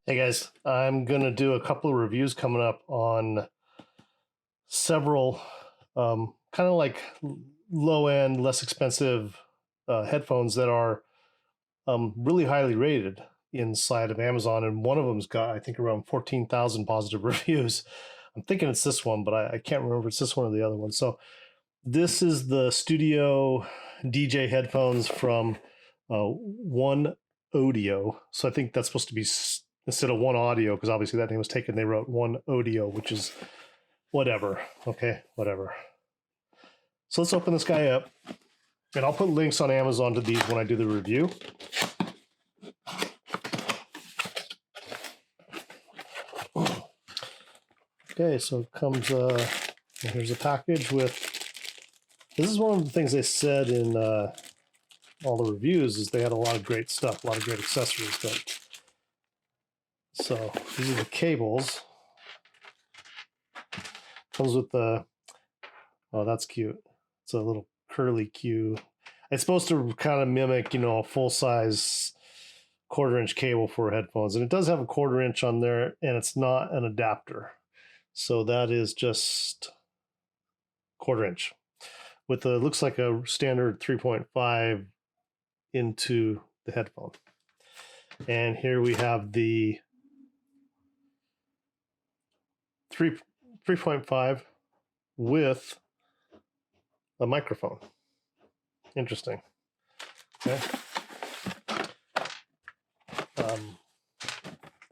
Hey guys, I'm gonna do a couple of reviews coming up on several kind of like low end, less expensive headphones that are really highly rated inside of Amazon, and one of them's got I think around 14,000 positive reviews. I'm thinking it's this one, but I can't remember if it's this one or the other one. So this is the Studio DJ headphones from OneOdio. So I think that's supposed to be instead of OneOdio, because obviously that name was taken. They wrote OneOdio, which is whatever. Okay, whatever. So let's open this guy up, and I'll put links on Amazon to these when I do the review. Okay, so it comes, here's a package with, this is one of the things they said in all the reviews, is they had a lot of great stuff, a lot of great accessories. But so these are the cables. Comes with the, oh, that's cute. It's a little curly Q. It's supposed to kind of mimic, a full-size quarter-inch cable for headphones. And it does have a quarter-inch on there, and it's not an adapter. So that is just quarter-inch. With a, looks like a standard 3.5 into the headphone. And here we have the 3.5 with a microphone. Interesting. Okay.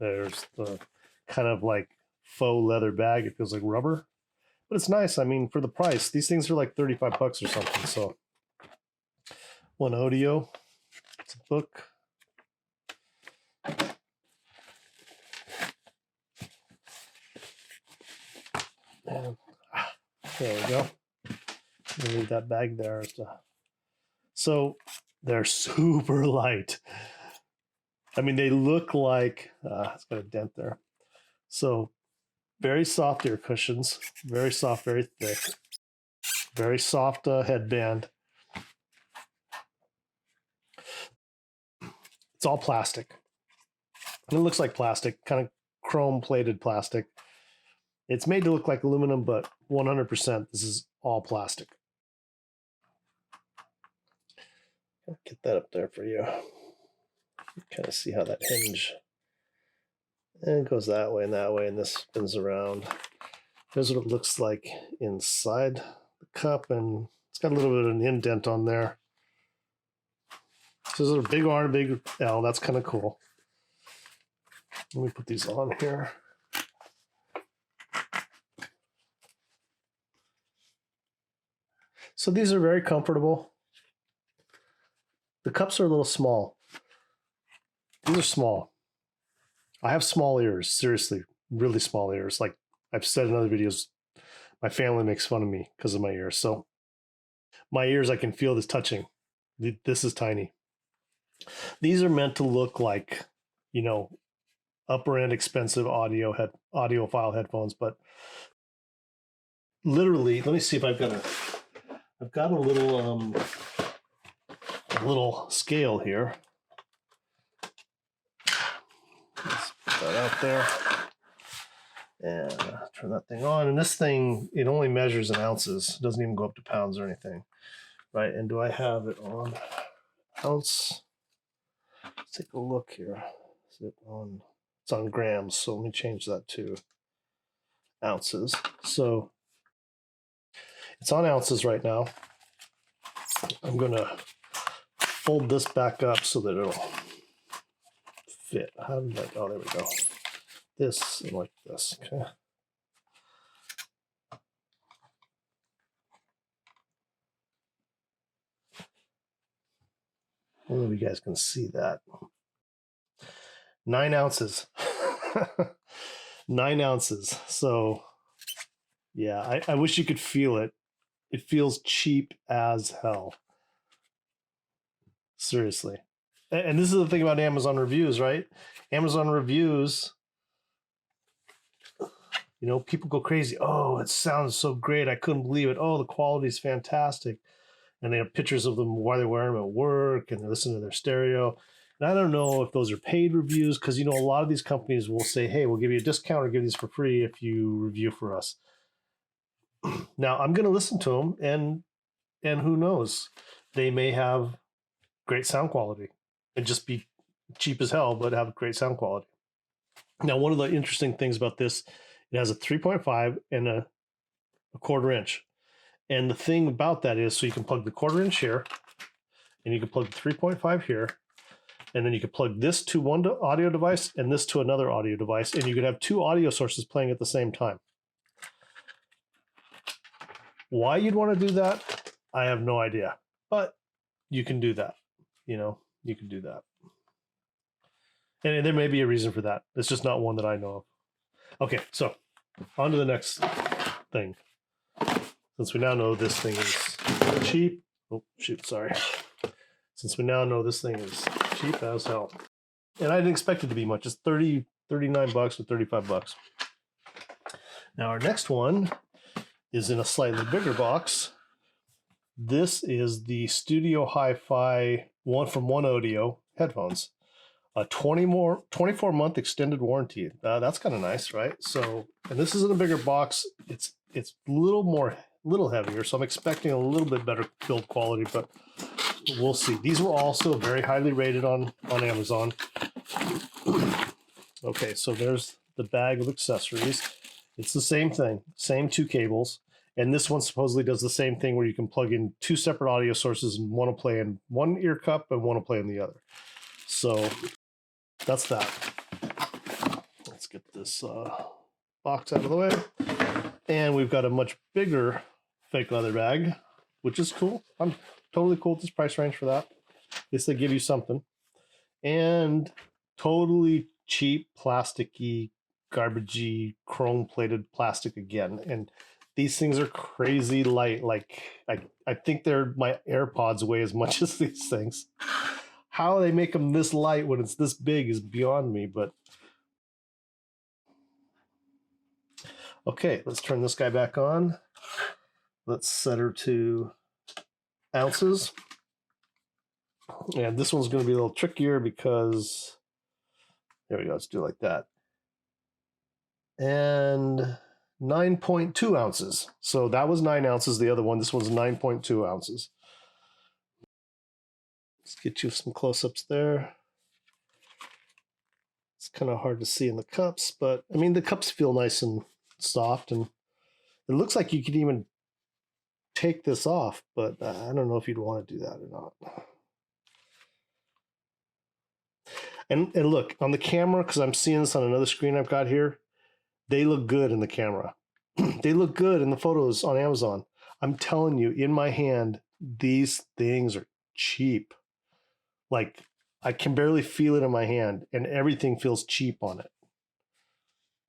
There's the kind of like faux leather bag. It feels like rubber, but it's nice. I mean, for the price, these things are like 35 bucks or something. So OneOdio, it's a book. And there we go. Leave that bag there. So they're super light. I mean, they look like, it's got a dent there. So very soft ear cushions, very soft, very thick, very soft headband. It's all plastic. And it looks like plastic, kind of chrome plated plastic. It's made to look like aluminum, but 100% this is all plastic. I'll get that up there for you. Kind of see how that hinge, and it goes that way, and this spins around. Here's what it looks like inside the cup, and it's got a little bit of an indent on there. So there's a big R and a big L. That's kind of cool. Let me put these on here. So these are very comfortable. The cups are a little small. These are small. I have small ears, seriously, really small ears. Like I've said in other videos, my family makes fun of me because of my ears. So my ears, I can feel this touching. This is tiny. These are meant to look like, upper end expensive audiophile headphones, but literally, let me see if I've got a little scale here. Let's put that out there and turn that thing on. And this thing, it only measures in ounces. It doesn't even go up to pounds or anything, right? And do I have it on ounce? Let's take a look here. Is it on? It's on grams. So let me change that to ounces. So it's on ounces right now. I'm gonna fold this back up so that it'll fit. How did that? Oh, there we go. This and like this. Okay. I don't know if you guys can see that. 9 ounces. 9 ounces. So yeah, I wish you could feel it. It feels cheap as hell. Seriously. And this is the thing about Amazon reviews, right? Amazon reviews, people go crazy. Oh, it sounds so great. I couldn't believe it. Oh, the quality is fantastic. And they have pictures of them while they're wearing them at work, and they're listening to their stereo. And I don't know if those are paid reviews, because you know a lot of these companies will say, hey, we'll give you a discount or give these for free if you review for us. Now I'm going to listen to them, and who knows, they may have great sound quality and just be cheap as hell, but have great sound quality. Now, one of the interesting things about this, it has a 3.5 and a 1/4 inch. And the thing about that is, so you can plug the 1/4 inch here, and you can plug the 3.5 here, and then you can plug this to one audio device and this to another audio device, and you could have two audio sources playing at the same time. Why you'd want to do that, I have no idea, but you can do that. You know, you can do that. And there may be a reason for that. It's just not one that I know of. Okay, so on to the next thing. Since we now know this thing is cheap. Oh, shoot, sorry. Since we now know this thing is cheap as hell. And I didn't expect it to be much. It's 39 bucks or 35 bucks. Now our next one is in a slightly bigger box. This is the Studio Hi-Fi one from OneOdio headphones. A 24-month extended warranty. That's kind of nice, right? So, and this is in a bigger box. It's a little heavier, so I'm expecting a little bit better build quality, but we'll see. These were also very highly rated on Amazon. Okay, so there's the bag of accessories. It's the same thing, same two cables. And this one supposedly does the same thing where you can plug in two separate audio sources, and one will play in one ear cup and one will play in the other. So that's that. Let's get this box out of the way. And we've got a much bigger fake leather bag, which is cool. I'm totally cool with this price range for that. At least they give you something. And totally cheap, plasticky, garbagey, chrome-plated plastic again. And these things are crazy light. Like, I think my AirPods weigh as much as these things. How they make them this light when it's this big is beyond me, but okay, let's turn this guy back on. Let's set her to ounces. And this one's going to be a little trickier because, there we go, let's do it like that. And 9.2 ounces. So that was 9 ounces, the other one. This one's 9.2 ounces. Let's get you some close-ups there. It's kind of hard to see in the cups, but I mean, the cups feel nice and soft, and it looks like you could even take this off, but I don't know if you'd want to do that or not. And look, on the camera, because I'm seeing this on another screen I've got here, they look good in the camera. They look good in the photos on Amazon. I'm telling you, in my hand, these things are cheap. Like, I can barely feel it in my hand, and everything feels cheap on it.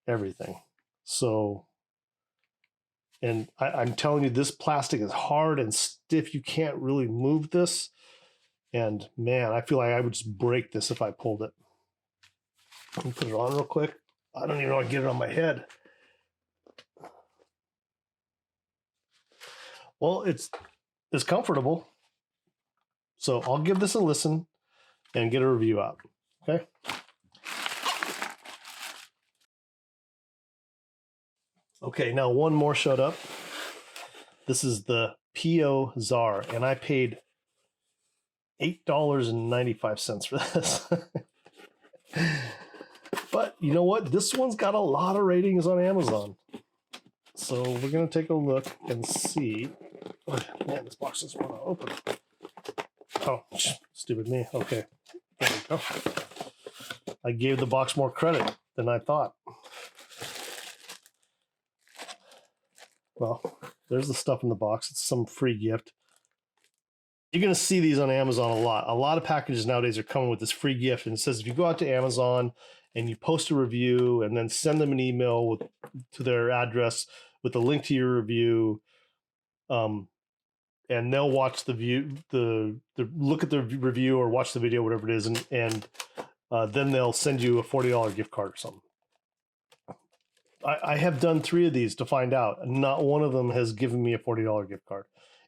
Everything. So, and I'm telling you, this plastic is hard and stiff. You can't really move this. And man, I feel like I would just break this if I pulled it. Let me put it on real quick. I don't even know how to get it on my head. Well, it's comfortable. So I'll give this a listen and get a review out. Okay. Okay, now one more showed up. This is the PO Czar, and I paid $8.95 for this. But you know what? This one's got a lot of ratings on Amazon. So we're going to take a look and see. Oh, man, this box doesn't want to open. Oh, stupid me. Okay, there we go. I gave the box more credit than I thought. Well, there's the stuff in the box. It's some free gift. You're going to see these on Amazon a lot. A lot of packages nowadays are coming with this free gift. And it says if you go out to Amazon and you post a review and then send them an email to their address with a link to your review, and they'll watch the look at the review or watch the video, whatever it is, and then they'll send you a $40 gift card or something. I have done 3 of these to find out. Not one of them has given me a $40 gift card.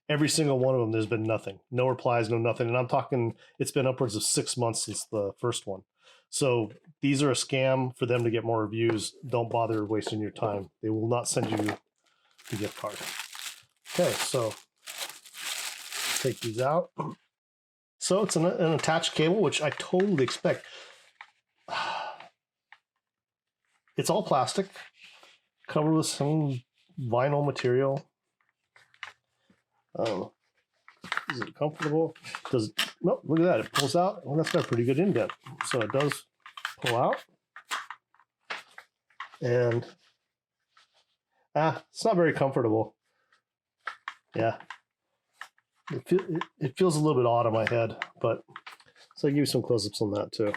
Every single one of them, there's been nothing. No replies, no nothing. And I'm talking, it's been upwards of 6 months since the first one. So these are a scam for them to get more reviews. Don't bother wasting your time. They will not send you the gift card. Okay, so take these out. So it's an attached cable, which I totally expect. It's all plastic, covered with some vinyl material. Is it comfortable? Does it? Nope, look at that. It pulls out. Well, that's got a pretty good indent. So it does pull out. And it's not very comfortable. Yeah. It feels a little bit odd on my head, but so I'll give you some close-ups on that too.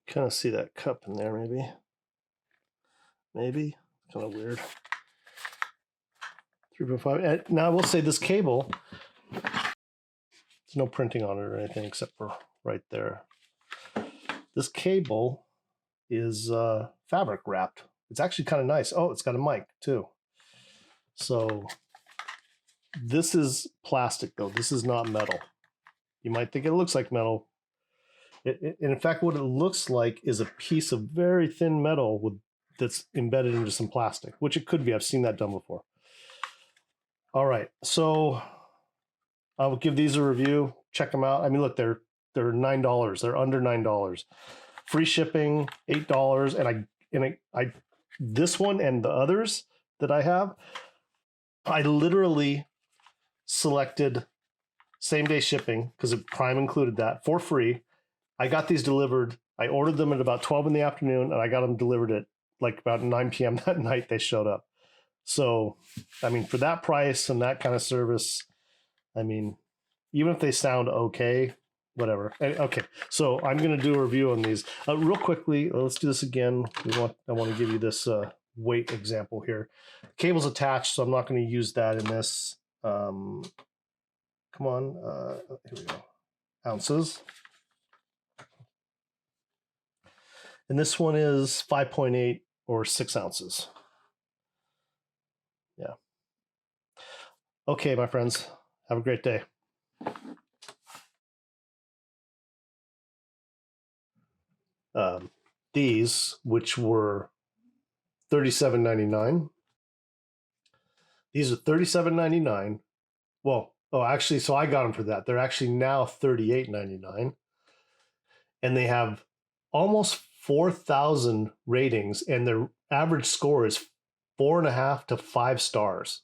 Kind of see that cup in there, maybe. Maybe. Kind of weird. 3.5. Now I will say this cable, there's no printing on it or anything except for right there. This cable is fabric wrapped. It's actually kind of nice. Oh, it's got a mic too. So this is plastic though. This is not metal. You might think it looks like metal. In fact, what it looks like is a piece of very thin metal that's embedded into some plastic, which it could be. I've seen that done before. All right, so I will give these a review. Check them out. I mean, look, they're $9. They're under $9. Free shipping, $8. And I this one and the others that I have, I literally selected same day shipping because Prime included that for free. I got these delivered. I ordered them at about 12 in the afternoon, and I got them delivered at like about 9 p.m. that night. They showed up. So, I mean, for that price and that kind of service, I mean, even if they sound okay, whatever. Okay, so I'm going to do a review on these real quickly. Let's do this again. I want to give you this weight example here. Cable's attached, so I'm not going to use that in this. Come on, here we go. Ounces. And this one is 5.8 or 6 ounces. Yeah. Okay, my friends, have a great day. These, which were $37.99. These are $37.99. Well, actually, so I got them for that. They're actually now $38.99. And they have almost 4,000 ratings, and their average score is 4.5 to 5 stars.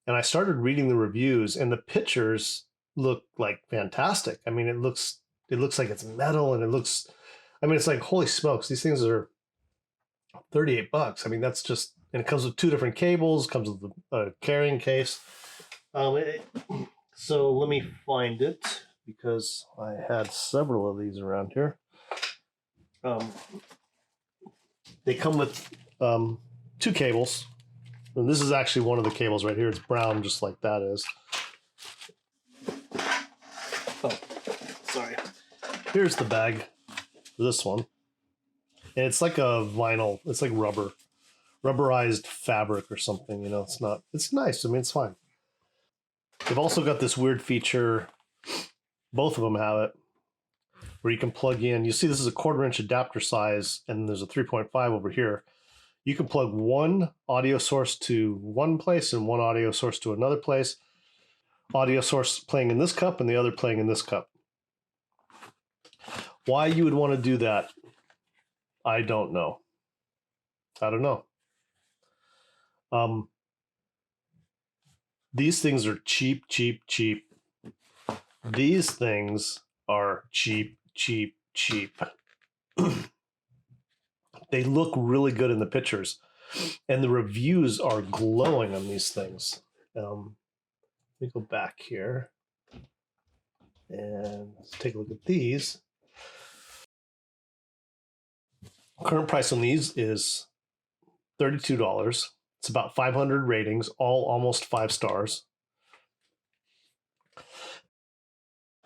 And I started reading the reviews, and the pictures look like fantastic. I mean, it looks like it's metal, and it's like, holy smokes, these things are $38. I mean, that's just, and it comes with 2 different cables, comes with a carrying case. So let me find it because I had several of these around here. They come with 2 cables. And this is actually one of the cables right here. It's brown, just like that is. Oh, sorry. Here's the bag for this one. And it's like a vinyl. It's like rubberized fabric or something. You know, it's nice. I mean, it's fine. They've also got this weird feature. Both of them have it, where you can plug in. You see this is a 1/4 inch adapter size, and there's a 3.5 over here. You can plug one audio source to one place and one audio source to another place. Audio source playing in this cup and the other playing in this cup. Why you would want to do that, I don't know. These things are cheap. These things are cheap. They look really good in the pictures, and the reviews are glowing on these things. Let me go back here and let's take a look at these. Current price on these is $32. It's about 500 ratings, all almost 5 stars.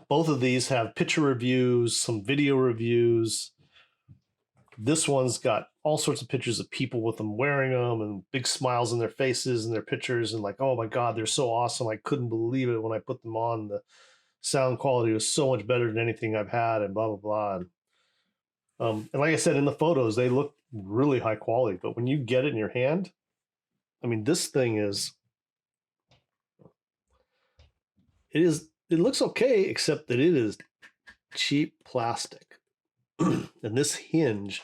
Both of these have picture reviews, some video reviews. This one's got all sorts of pictures of people with them wearing them and big smiles on their faces and their pictures and like, oh my God, they're so awesome. I couldn't believe it when I put them on. The sound quality was so much better than anything I've had and blah, blah, blah. And like I said, in the photos, they look really high quality, but when you get it in your hand, I mean, this thing it looks okay, except that it is cheap plastic. And this hinge,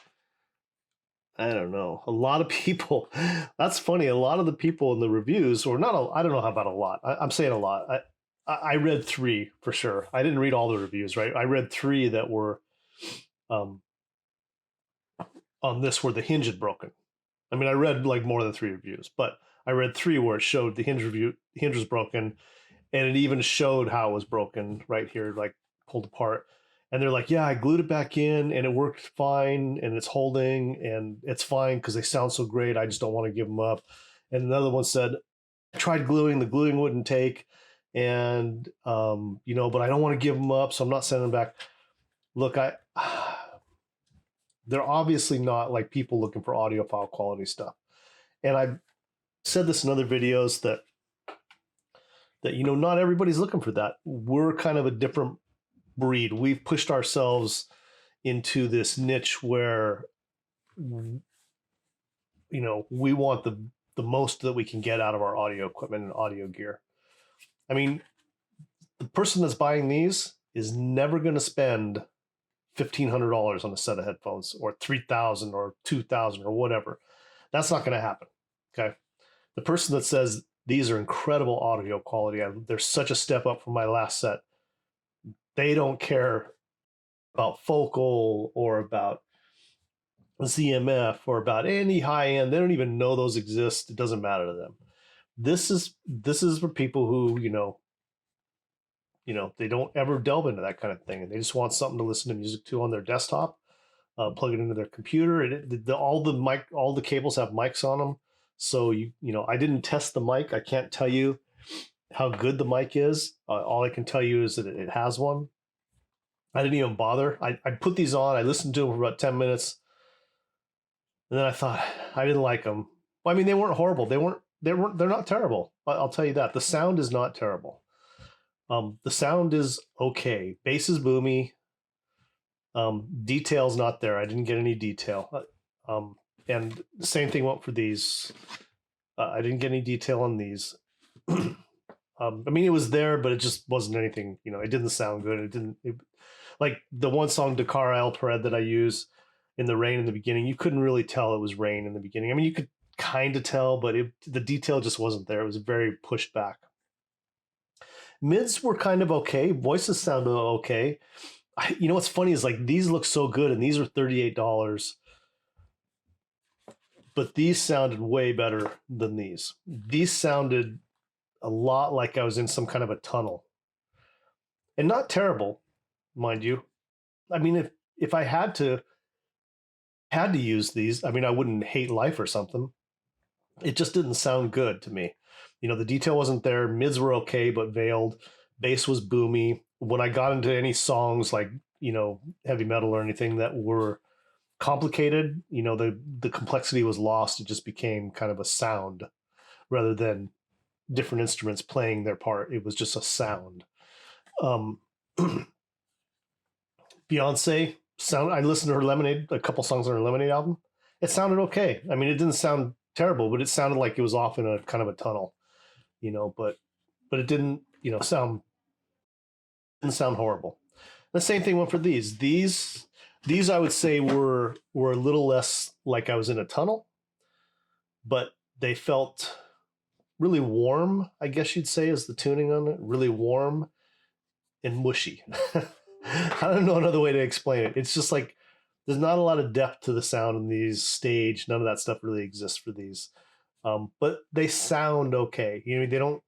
I don't know. A lot of people, that's funny. A lot of the people in the reviews, or not, I don't know how about a lot. I'm saying a lot. I read 3 for sure. I didn't read all the reviews, right? I read 3 that were on this where the hinge had broken. I mean, I read like more than 3 reviews, but I read 3 where it showed the hinge was broken, and it even showed how it was broken right here, like pulled apart. And they're like, yeah, I glued it back in and it worked fine and it's holding and it's fine because they sound so great. I just don't want to give them up. And another one said, I tried gluing, the gluing wouldn't take. And, you know, but I don't want to give them up, so I'm not sending them back. Look, they're obviously not like people looking for audiophile quality stuff. And I've said this in other videos that, you know, not everybody's looking for that. We're kind of a different breed. We've pushed ourselves into this niche where, you know, we want the most that we can get out of our audio equipment and audio gear. I mean, the person that's buying these is never going to spend $1,500 on a set of headphones or $3,000 or $2,000 or whatever. That's not going to happen. Okay. The person that says these are incredible audio quality, they're such a step up from my last set, they don't care about focal or about ZMF or about any high end. They don't even know those exist. It doesn't matter to them. This is for people who, you know, they don't ever delve into that kind of thing, and they just want something to listen to music to on their desktop, plug it into their computer. All the cables have mics on them. So you know, I didn't test the mic. I can't tell you how good the mic is. All I can tell you is that it has one. I didn't even bother. I put these on. I listened to them for about 10 minutes. And then I thought, I didn't like them. Well, I mean, they weren't horrible. They're not terrible. I'll tell you that. The sound is not terrible. The sound is okay. Bass is boomy. Detail's not there. I didn't get any detail. And the same thing went for these. I didn't get any detail on these. I mean, it was there, but it just wasn't anything, you know, it didn't sound good. Like the one song, Dakar El Pared, that I use in the rain in the beginning, you couldn't really tell it was rain in the beginning. I mean, you could kind of tell, but the detail just wasn't there. It was very pushed back. Mids were kind of okay. Voices sounded okay. You know what's funny is like these look so good, and these are $38. But these sounded way better than these. These sounded a lot like I was in some kind of a tunnel. And not terrible, mind you. I mean, if I had to use these, I mean, I wouldn't hate life or something. It just didn't sound good to me. You know, the detail wasn't there. Mids were okay, but veiled. Bass was boomy. When I got into any songs like, you know, heavy metal or anything that were complicated, you know, the complexity was lost. It just became kind of a sound rather than different instruments playing their part. It was just a sound. Beyonce sound. I listened to her Lemonade, a couple songs on her Lemonade album. It sounded okay. I mean, it didn't sound terrible, but it sounded like it was off in a kind of a tunnel, you know. But it didn't, you know, sound horrible. The same thing went for these. These I would say were a little less like I was in a tunnel, but they felt really warm, I guess you'd say, is the tuning on it. Really warm and mushy. I don't know another way to explain it. It's just like there's not a lot of depth to the sound in these stage. None of that stuff really exists for these. But they sound okay. You know,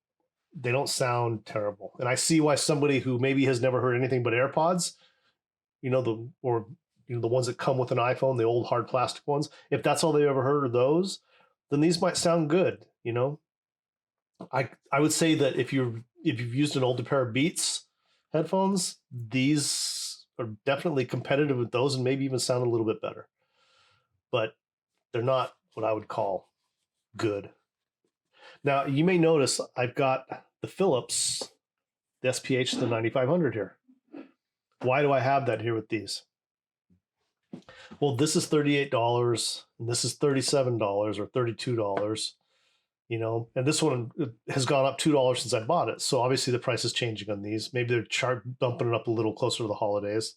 they don't sound terrible. And I see why somebody who maybe has never heard anything but AirPods, you know, the ones that come with an iPhone, the old hard plastic ones, if that's all they ever heard of those, then these might sound good, you know. I would say that if you've used an older pair of Beats headphones, these are definitely competitive with those and maybe even sound a little bit better. But they're not what I would call good. Now, you may notice I've got the Philips, the SPH, the 9500 here. Why do I have that here with these? Well, this is $38, and this is $37 or $32, you know, and this one has gone up $2 since I bought it. So obviously the price is changing on these. Maybe they're bumping it up a little closer to the holidays,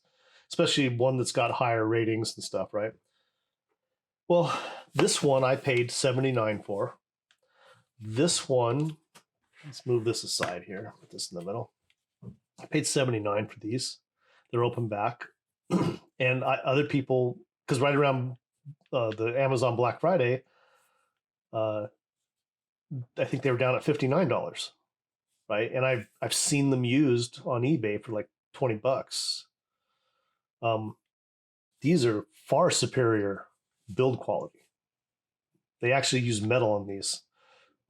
especially one that's got higher ratings and stuff, right? Well, this one I paid $79 for. This one, let's move this aside here, put this in the middle. I paid $79 for these. They're open back. And other people, because right around the Amazon Black Friday, I think they were down at $59, right? And I've seen them used on eBay for like $20. These are far superior build quality. They actually use metal on these.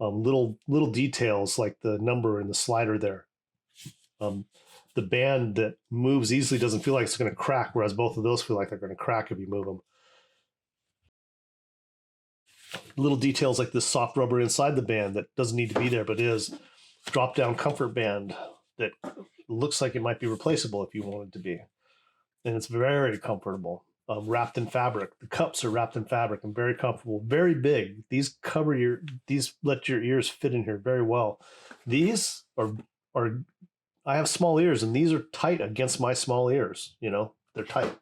Little details like the number and the slider there. The band that moves easily doesn't feel like it's going to crack, whereas both of those feel like they're going to crack if you move them. Little details like this soft rubber inside the band that doesn't need to be there, but is. Drop down comfort band that looks like it might be replaceable if you want it to be. And it's very comfortable. Wrapped in fabric. The cups are wrapped in fabric and very comfortable, very big. These let your ears fit in here very well. These are I have small ears, and these are tight against my small ears. You know, they're tight.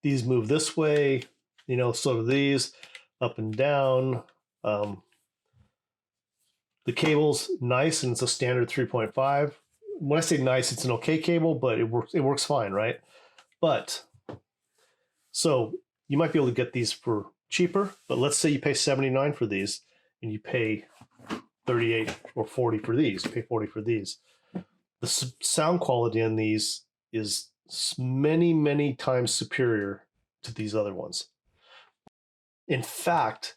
These move this way, you know, so do these, up and down. The cable's nice, and it's a standard 3.5. When I say nice, it's an okay cable, but it works fine, right? But so you might be able to get these for cheaper, but let's say you pay $79 for these, and you pay $38 or $40 for these. You pay $40 for these. The sound quality on these is many, many times superior to these other ones. In fact,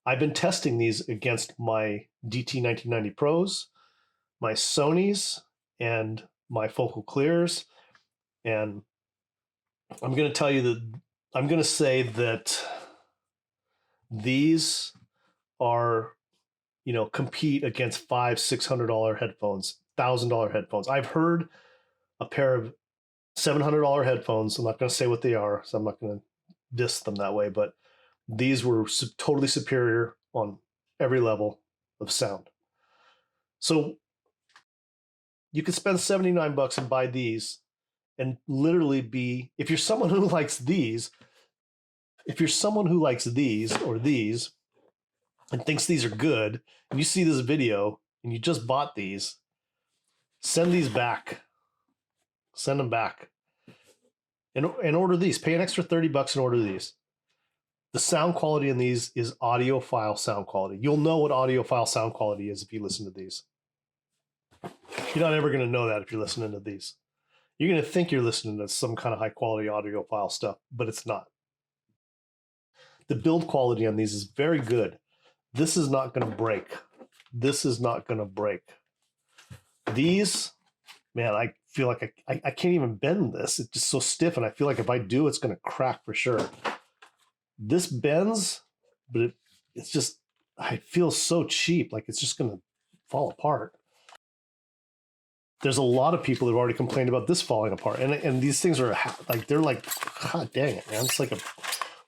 I've been testing these against my DT 1990 Pros, my Sonys, and my Focal Clears. And I'm going to tell you that I'm going to say that these are, you know, compete against $500-$600 headphones, $1,000 headphones. I've heard a pair of $700 headphones. I'm not going to say what they are, so I'm not going to diss them that way, but these were totally superior on every level of sound. So you could spend $79 and buy these and literally be, if you're someone who likes these, or these and thinks these are good, and you see this video and you just bought these, send these back. Send them back. And order these. Pay an extra $30 and order these. The sound quality in these is audiophile sound quality. You'll know what audiophile sound quality is if you listen to these. You're not ever going to know that if you're listening to these. You're going to think you're listening to some kind of high quality audiophile stuff, but it's not. The build quality on these is very good. This is not going to break. This is not going to break. These, man, I feel like I can't even bend this. It's just so stiff, and I feel like if I do, it's going to crack for sure. This bends, but it's just, I feel so cheap, like it's just going to fall apart. There's a lot of people that have already complained about this falling apart, and these things are like, they're like, God dang it, man, it's like a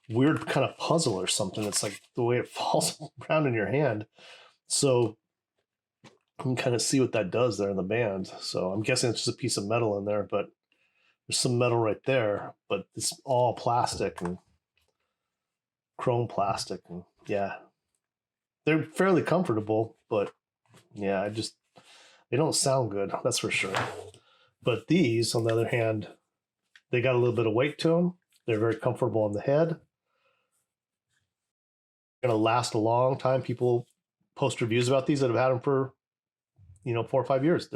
weird kind of puzzle or something. It's like the way it falls around in your hand. So you can kind of see what that does there in the band. So I'm guessing it's just a piece of metal in there, but there's some metal right there, but it's all plastic and chrome plastic. And yeah, they're fairly comfortable, but yeah, they don't sound good. That's for sure. But these, on the other hand, they got a little bit of weight to them. They're very comfortable on the head. Going to last a long time. People post reviews about these that have had them for, 4 or 5 years.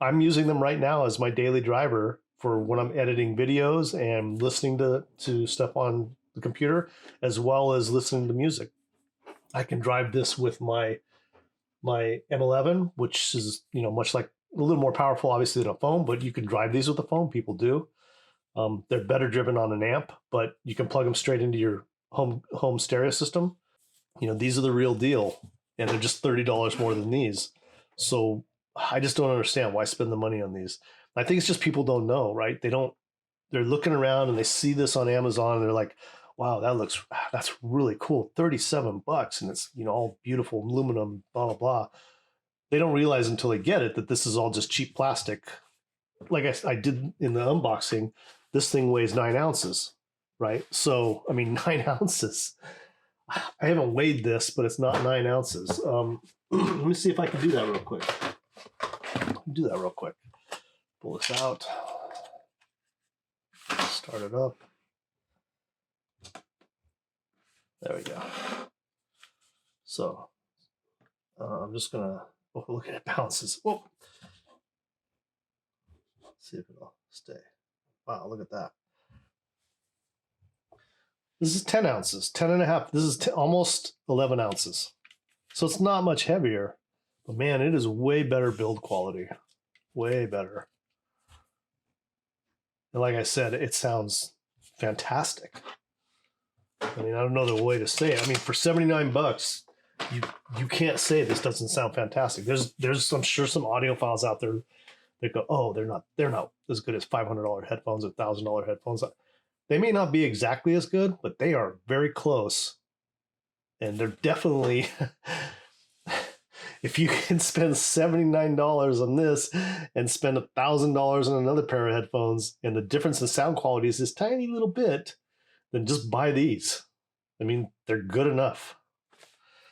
I'm using them right now as my daily driver for when I'm editing videos and listening to stuff on the computer, as well as listening to music. I can drive this with my M11, which is, much like a little more powerful, obviously, than a phone, but you can drive these with a phone. People do. They're better driven on an amp, but you can plug them straight into your home stereo system. You know, these are the real deal, and they're just $30 more than these. So I just don't understand why spend the money on these. I think it's just people don't know, right? They're looking around and they see this on Amazon and they're like, wow, that's really cool. $37 and it's, you know, all beautiful aluminum, blah, blah, blah. They don't realize until they get it that this is all just cheap plastic. Like I did in the unboxing, this thing weighs 9 ounces, right? So, I mean, 9 ounces. I haven't weighed this, but it's not 9 ounces. Let me see if I can do that real quick. Pull this out. Start it up. There we go. So I'm just gonna look at it bounces. Whoa. Let's see if it'll stay. Wow, look at that. This is 10 ounces, 10 and a half. This is almost 11 ounces. So it's not much heavier, but man, it is way better build quality. Way better. And like I said, it sounds fantastic. I mean, I don't know the way to say it. I mean, for $79, you can't say this doesn't sound fantastic. There's I'm sure some audiophiles out there that go, oh, they're not as good as $500 headphones or $1,000 headphones. They may not be exactly as good, but they are very close. And they're definitely, if you can spend $79 on this and spend $1,000 on another pair of headphones, and the difference in sound quality is this tiny little bit, then just buy these. I mean, they're good enough.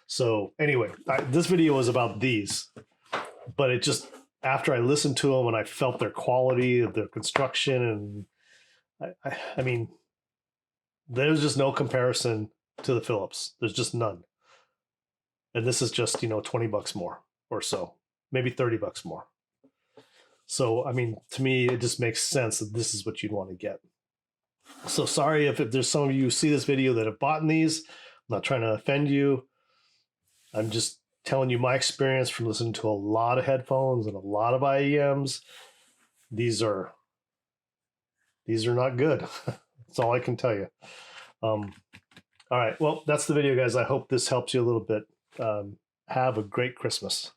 So anyway, this video was about these, but it just, after I listened to them and I felt their quality, their construction, and I mean, there's just no comparison to the Philips. There's just none. And this is just, you know, $20 more or so, maybe $30 more. So, I mean, to me, it just makes sense that this is what you'd want to get. So sorry if there's some of you who see this video that have bought these. I'm not trying to offend you. I'm just telling you my experience from listening to a lot of headphones and a lot of IEMs. These are not good. That's all I can tell you. All right. Well, that's the video, guys. I hope this helps you a little bit. Have a great Christmas.